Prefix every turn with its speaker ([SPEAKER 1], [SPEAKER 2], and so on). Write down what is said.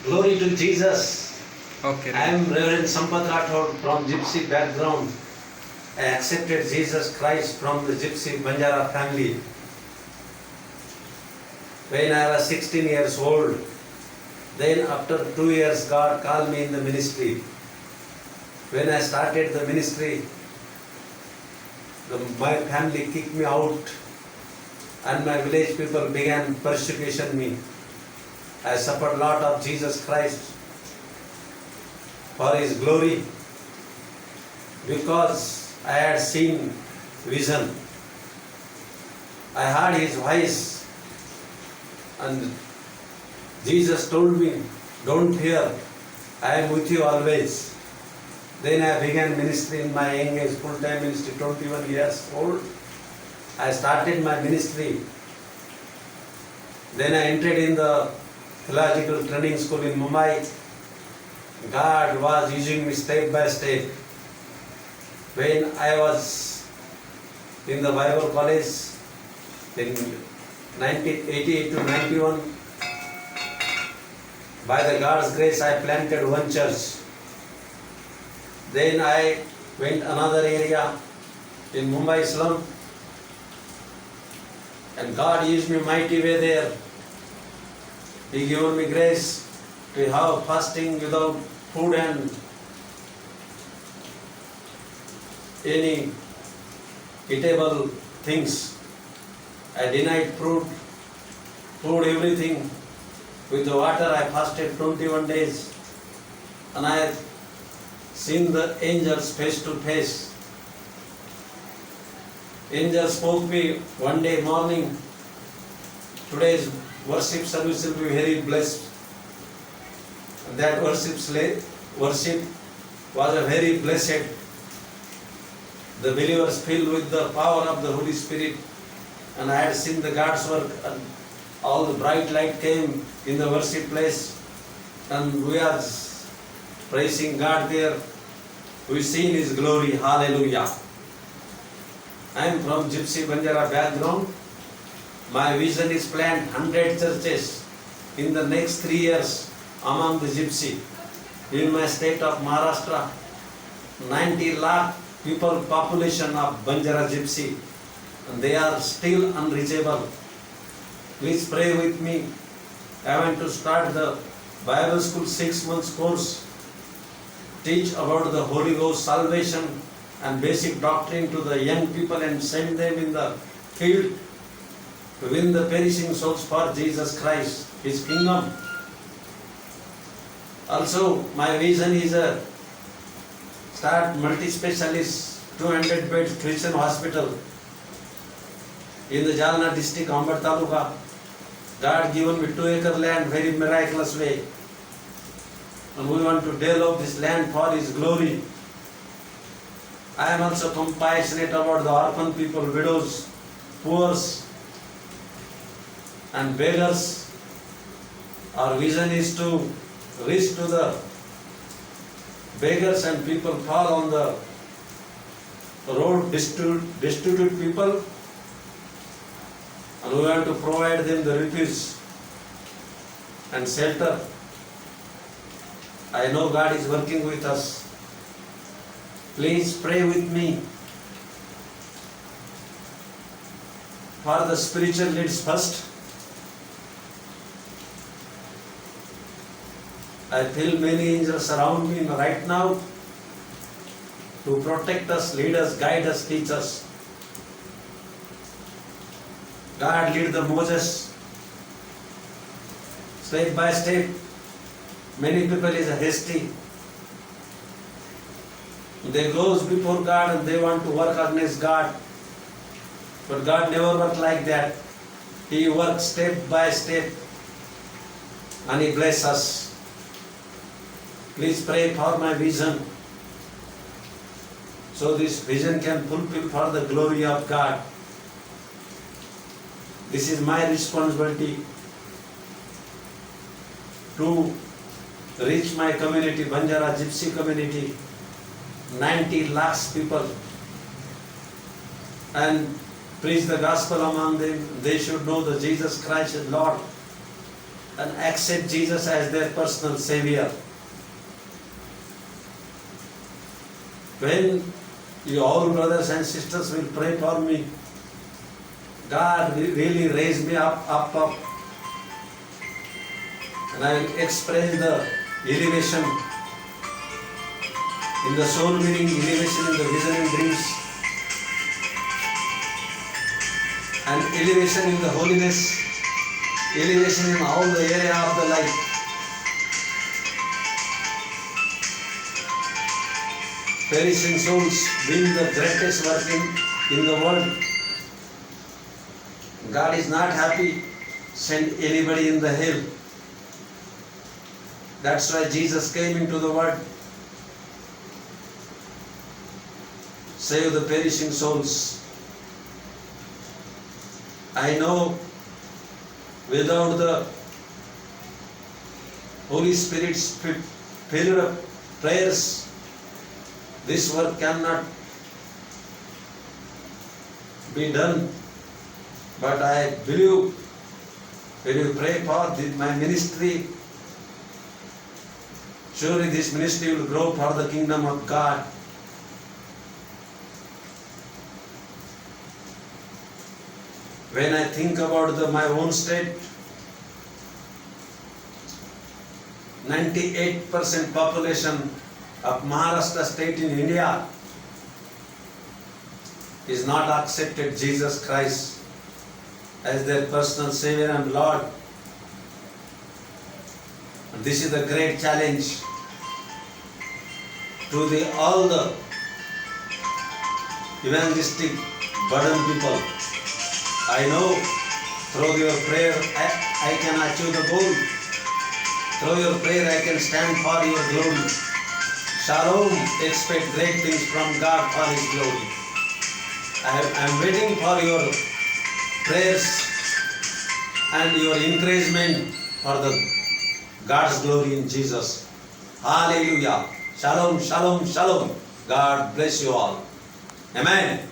[SPEAKER 1] Glory to Jesus.
[SPEAKER 2] Okay.
[SPEAKER 1] I am Reverend Sampath Rathod from Gypsy background. I accepted Jesus Christ from the Gypsy Banjara family. When I was 16 years old, then after 2 years God called me in the ministry. When I started the ministry, my family kicked me out and my village people began persecution me. I suffered a lot of Jesus Christ for His glory because I had seen vision. I heard His voice and Jesus told me, don't fear, I am with you always. Then I began ministry in my young age, full-time ministry, 21 years old. I started my ministry. Then I entered in the theological training school in Mumbai. God was using me step by step. When I was in the Bible college in 1988 to 91, by the God's grace I planted one church. Then I went another area in Mumbai slum and God used me mighty way there. He given me grace to have fasting without food and any eatable things. I denied food, everything. With the water I fasted 21 days and I had seen the angels face to face. Angel spoke me one day morning, today's worship service will be very blessed. That worship was a very blessed. The believers filled with the power of the Holy Spirit, and I had seen the God's work, and all the bright light came in the worship place, and we are praising God there. We seen His glory. Hallelujah. I am from Gypsy Banjara background. My vision is plant 100 churches in the next 3 years among the Gypsy. In my state of Maharashtra, 90 lakh people population of Banjara Gypsy, and they are still unreachable. Please pray with me. I want to start the Bible school 6 months course, teach about the Holy Ghost salvation and basic doctrine to the young people and send them in the field to win the perishing souls for Jesus Christ, His kingdom. Also, my vision is a start multi-specialist 200 bed Christian hospital in the Jalna district, Ambad Taluka. God given me 2-acre land, very miraculous way. And we want to develop this land for His glory. I am also compassionate about the orphan people, widows, poor, and beggars. Our vision is to reach to the beggars and people fall on the road, destitute people, and we want to provide them the refuge and shelter. I know God is working with us. Please pray with me for the spiritual needs first. I feel many angels around me right now to protect us, lead us, guide us, teach us. God lead the Moses step by step. Many people is hasty. They goes before God and they want to work against God. But God never worked like that. He works step by step and He bless us. Please pray for my vision, so this vision can fulfill for the glory of God. This is my responsibility to reach my community, Banjara Gypsy community, 90 lakhs people, and preach the gospel among them. They should know that Jesus Christ is Lord. and accept Jesus as their personal Savior. When you all brothers and sisters will pray for me, God really raise me up, and I will express the elevation in the soul winning, elevation in the vision and dreams, and elevation in the holiness, elevation in all the area of the life. Perishing souls being the greatest work in the world. God is not happy send anybody in the hell. That's why Jesus came into the world. Save the perishing souls. I know without the Holy Spirit's failure of prayers, this work cannot be done. But I believe when you pray for my ministry, surely this ministry will grow for the kingdom of God. When I think about my own state, 98% population of Maharashtra state in India is not accepted Jesus Christ as their personal Savior and Lord. And this is a great challenge to all the evangelistic burden people. I know through your prayer I can achieve the goal. Through your prayer I can stand for your glory. Shalom, expect great things from God for His glory. I am waiting for your prayers and your encouragement for the God's glory in Jesus. Hallelujah. Shalom, shalom, shalom. God bless you all. Amen.